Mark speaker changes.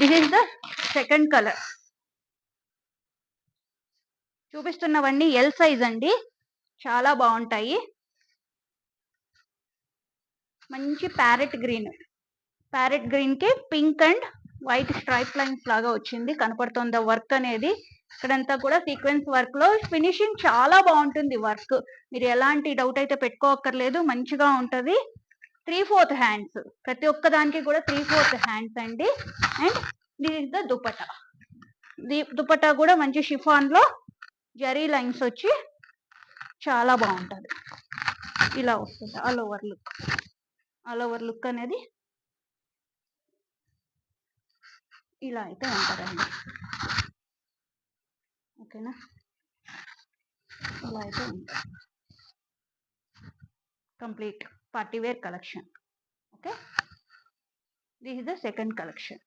Speaker 1: This is the second colour. చూపిస్తున్నవన్నీ L size అండి, చాలా బాగుంటాయి. మంచి ప్యారెట్ గ్రీన్ కి pink and white stripe lines లాగా వచ్చింది, కనపడుతుంది వర్క్ అనేది. ఇక్కడంతా కూడా సీక్వెన్స్ వర్క్ లో ఫినిషింగ్ చాలా బాగుంటుంది. వర్క్ మీరు ఎలాంటి డౌట్ అయితే పెట్టుకోక్కర్లేదు, మంచిగా ఉంటది. 3/4 హ్యాండ్స్, ప్రతి ఒక్క దానికి కూడా 3/4 హ్యాండ్స్ అండి. And this is the dupatta. Dupatta కూడా మంచి షిఫాన్ లో జరీ లైన్స్ వచ్చి చాలా బాగుంటది. ఇలా వస్తుంది ఆల్ ఓవర్ లుక్ అనేది ఇలా అయితే ఉంటుందండి. ఓకేనా, ఇలా అయితే ఉంటుంది complete party wear collection. Okay, this is the second collection.